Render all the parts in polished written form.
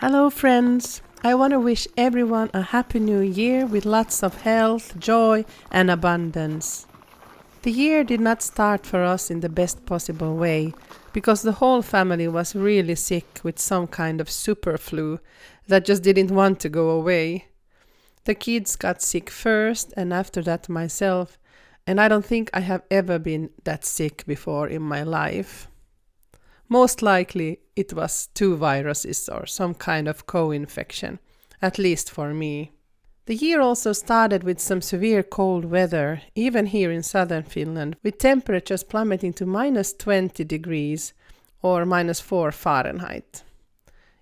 Hello, friends! I want to wish everyone a happy new year with lots of health, joy, and abundance. The year did not start for us in the best possible way because the whole family was really sick with some kind of super flu that just didn't want to go away. The kids got sick first, and after that, myself, and I don't think I have ever been that sick before in my life. Most likely it was two viruses or some kind of co-infection, at least for me. The year also started with some severe cold weather, even here in southern Finland, with temperatures plummeting to minus 20 degrees or minus 4 Fahrenheit.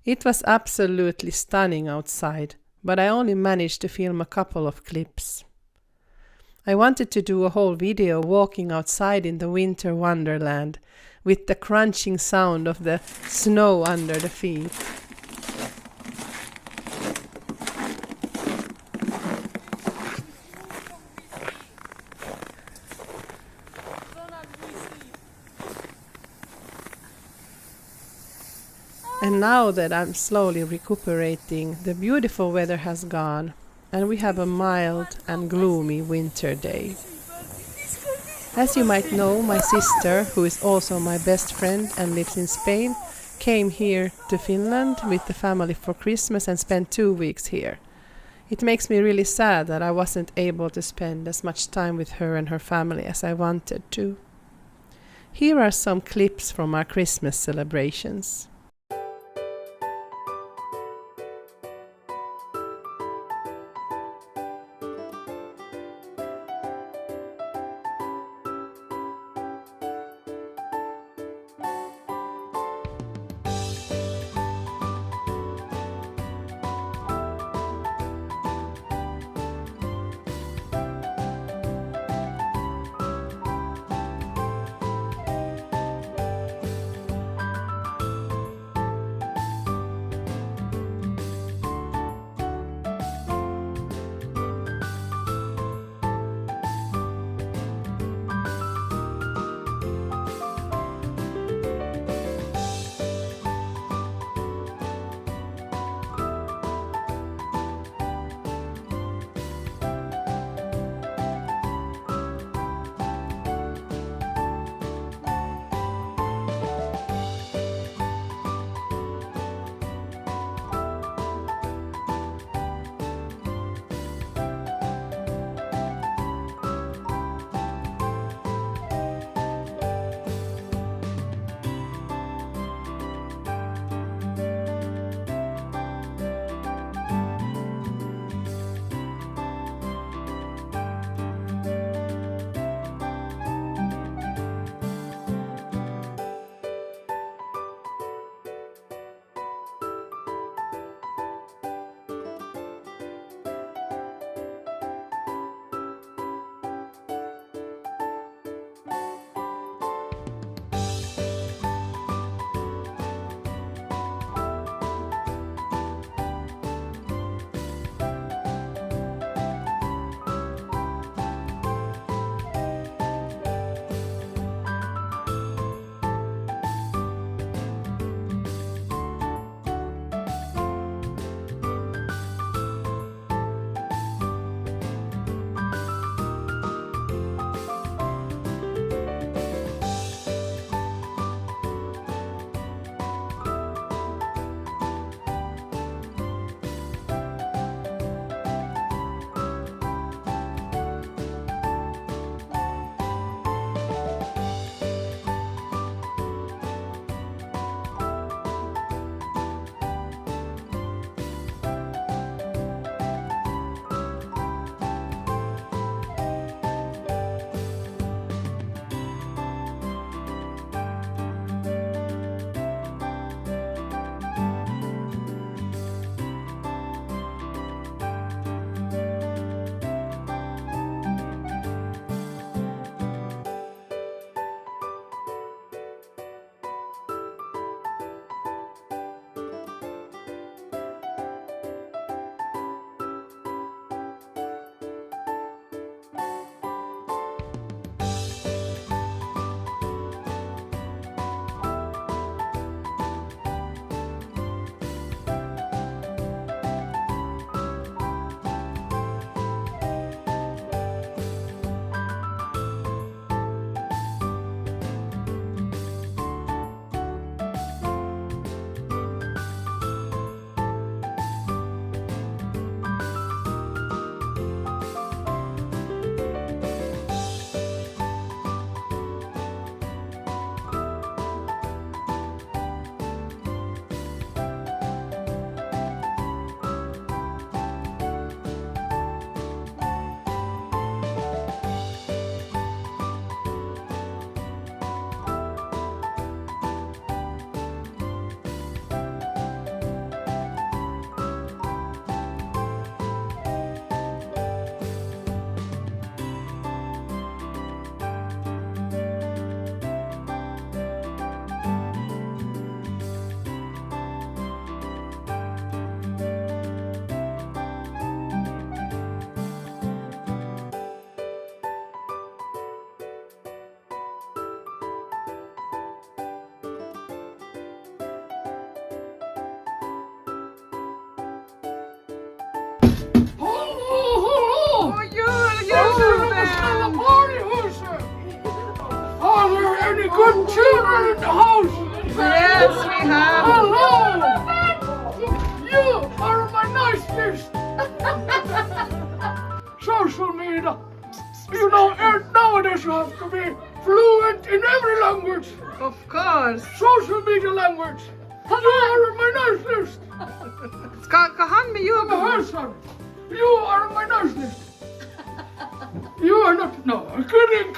It was absolutely stunning outside, but I only managed to film a couple of clips. I wanted to do a whole video walking outside in the winter wonderland with the crunching sound of the snow under the feet. And now that I'm slowly recuperating, the beautiful weather has gone, and we have a mild and gloomy winter day. As you might know, my sister, who is also my best friend and lives in Spain, came here to Finland with the family for Christmas and spent 2 weeks here. It makes me really sad that I wasn't able to spend as much time with her and her family as I wanted to. Here are some clips from our Christmas celebrations. good children in the house? Yes, we have. Hello! You are on my nice list. Social media. You know, nowadays you have to be fluent in every language. Of course. Social media language. You are on my nice list. Ska han med yoga? Hälsan. You are on my nice list. You are not. No, kidding.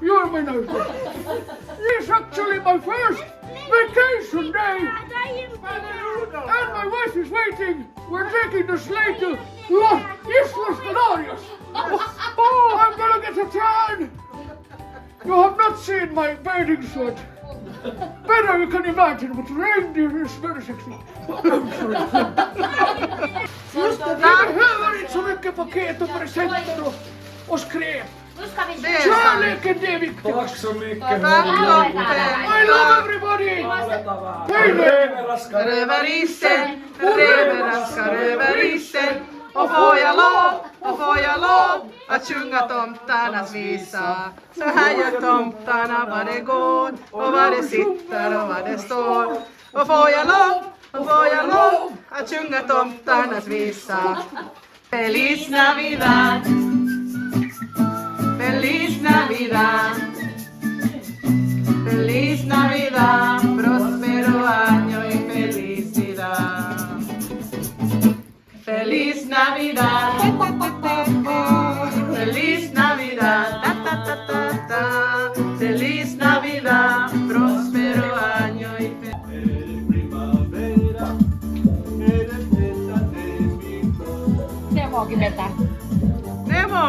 You are my nice list. It's actually my first vacation day. And my wife is waiting. We're taking the sleigh to Los Islas Canarias. Oh, I'm gonna get a tan. You have not seen my bathing suit. Better you can imagine, but reindeer is very sexy. Jag behöver inte så mycket paket och presenter och skräp. Kärleken, det är viktigt. Tack så mycket. I love everybody. Över isen, raskar över isen. Och får jag lov att sjunga tomtarnas visa. Så här gör tomtarna vad det går och vad det sitter och vad det står. Och får jag lov att sjunga tomtarnas visa. Feliz Navidad, Feliz Navidad, Feliz Navidad, próspero año y felicidad. Feliz Navidad, Feliz Navidad, ta ta ta ta ta. Feliz Navidad, próspero año y Nemo. Nemo.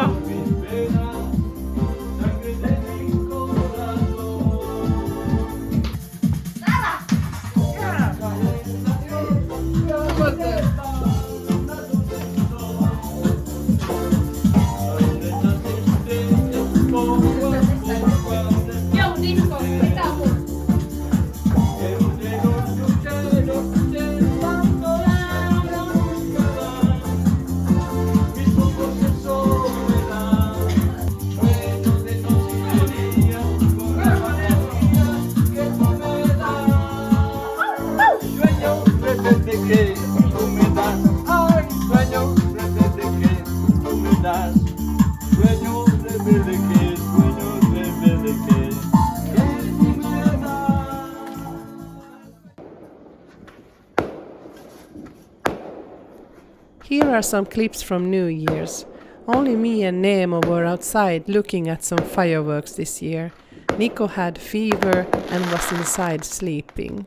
Here are some clips from New Year's. Only me and Nemo were outside looking at some fireworks this year. Nico had fever and was inside sleeping.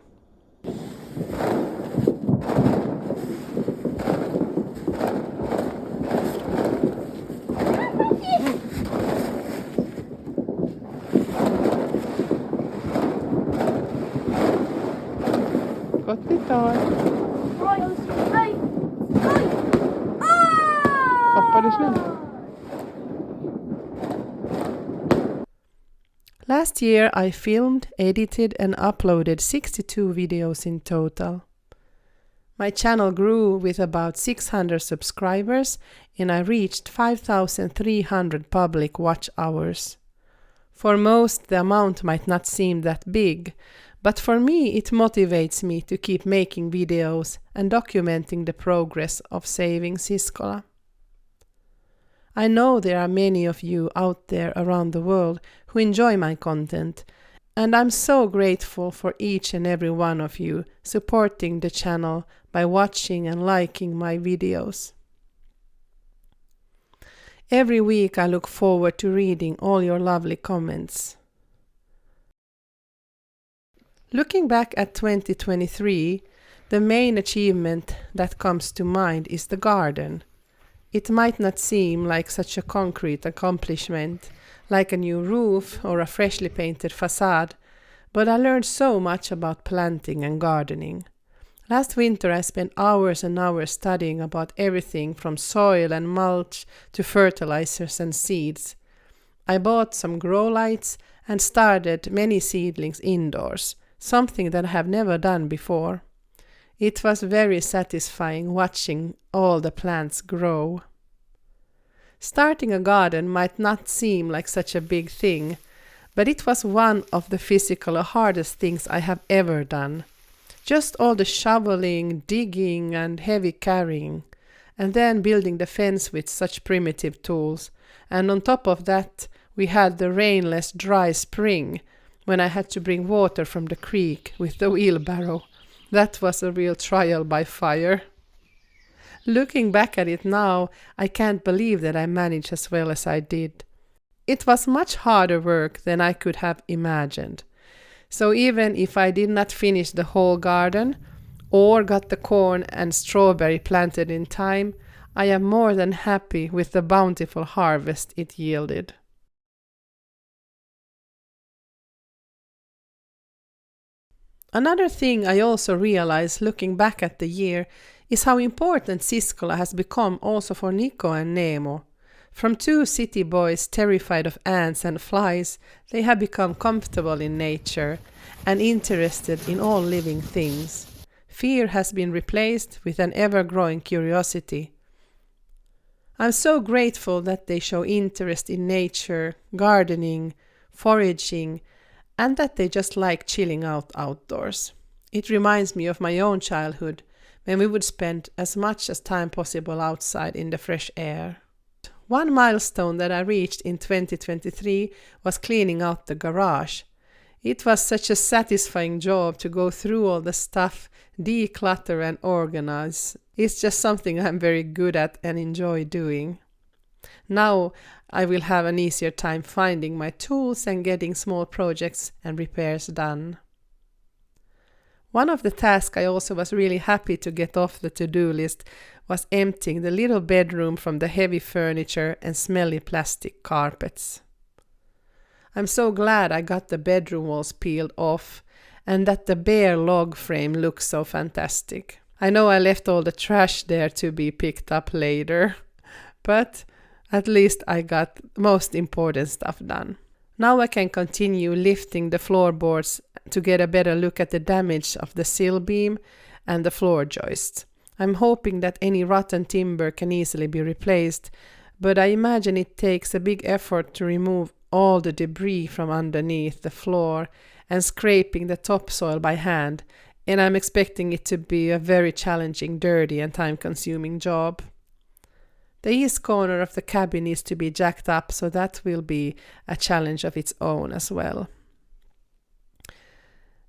Gott nytt år! Hoppades nu. Last year I filmed, edited and uploaded 62 videos in total. My channel grew with about 600 subscribers and I reached 5,300 public watch hours. For most the amount might not seem that big, but for me it motivates me to keep making videos and documenting the progress of saving Siskola. I know there are many of you out there around the world who enjoy my content, and I'm so grateful for each and every one of you supporting the channel by watching and liking my videos. Every week I look forward to reading all your lovely comments. Looking back at 2023, the main achievement that comes to mind is the garden. It might not seem like such a concrete accomplishment, like a new roof or a freshly painted facade, but I learned so much about planting and gardening. Last winter I spent hours and hours studying about everything from soil and mulch to fertilizers and seeds. I bought some grow lights and started many seedlings indoors, something that I have never done before. It was very satisfying watching all the plants grow. Starting a garden might not seem like such a big thing, But it was one of the physical hardest things I have ever done. Just all the shoveling, digging and heavy carrying, and then building the fence with such primitive tools. And on top of that, we had the rainless dry spring when I had to bring water from the creek with the wheelbarrow. That was a real trial by fire. Looking back at it now, I can't believe that I managed as well as I did. It was much harder work than I could have imagined. So even if I did not finish the whole garden or got the corn and strawberry planted in time, I am more than happy with the bountiful harvest it yielded. Another thing I also realized looking back at the year is how important Siskola has become also for Nico and Nemo. From two city boys terrified of ants and flies, they have become comfortable in nature and interested in all living things. Fear has been replaced with an ever-growing curiosity. I'm so grateful that they show interest in nature, gardening, foraging, and that they just like chilling out outdoors. It reminds me of my own childhood, when we would spend as much as time possible outside in the fresh air. One milestone that I reached in 2023 was cleaning out the garage. It was such a satisfying job to go through all the stuff, declutter and organize. It's just something I'm very good at and enjoy doing. Now I will have an easier time finding my tools and getting small projects and repairs done. One of the tasks I also was really happy to get off the to-do list was emptying the little bedroom from the heavy furniture and smelly plastic carpets. I'm so glad I got the bedroom walls peeled off and that the bare log frame looks so fantastic. I know I left all the trash there to be picked up later, but at least I got most important stuff done. Now I can continue lifting the floorboards to get a better look at the damage of the sill beam and the floor joists. I'm hoping that any rotten timber can easily be replaced, but I imagine it takes a big effort to remove all the debris from underneath the floor and scraping the topsoil by hand, and I'm expecting it to be a very challenging, dirty and time-consuming job. The east corner of the cabin needs to be jacked up, so that will be a challenge of its own as well.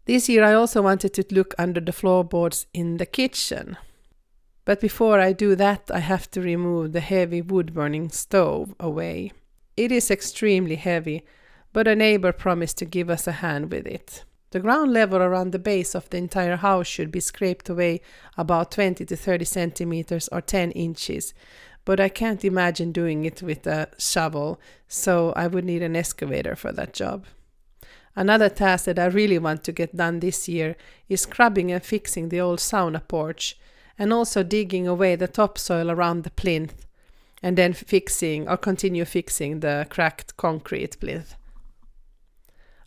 This year I also wanted to look under the floorboards in the kitchen. But before I do that, I have to remove the heavy wood-burning stove away. It is extremely heavy, but a neighbor promised to give us a hand with it. The ground level around the base of the entire house should be scraped away about 20 to 30 centimeters or 10 inches, but I can't imagine doing it with a shovel, so I would need an excavator for that job. Another task that I really want to get done this year is scrubbing and fixing the old sauna porch, and also digging away the topsoil around the plinth, and then continue fixing the cracked concrete plinth.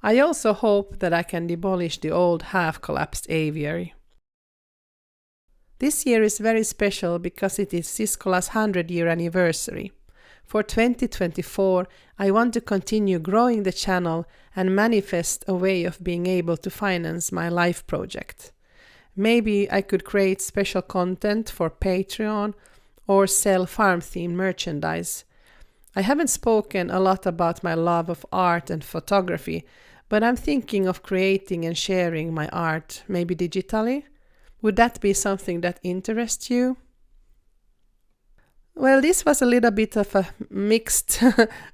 I also hope that I can demolish the old half-collapsed aviary. This year is very special because it is Siskola's 100-year anniversary. For 2024, I want to continue growing the channel and manifest a way of being able to finance my life project. Maybe I could create special content for Patreon or sell farm-themed merchandise. I haven't spoken a lot about my love of art and photography, but I'm thinking of creating and sharing my art, maybe digitally. Would that be something that interests you? Well, this was a little bit of a mixed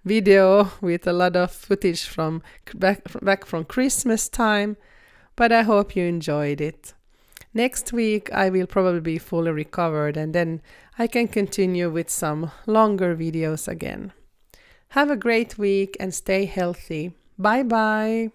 video with a lot of footage from back from Christmas time, but I hope you enjoyed it. Next week I will probably be fully recovered and then I can continue with some longer videos again. Have a great week and stay healthy. Bye bye!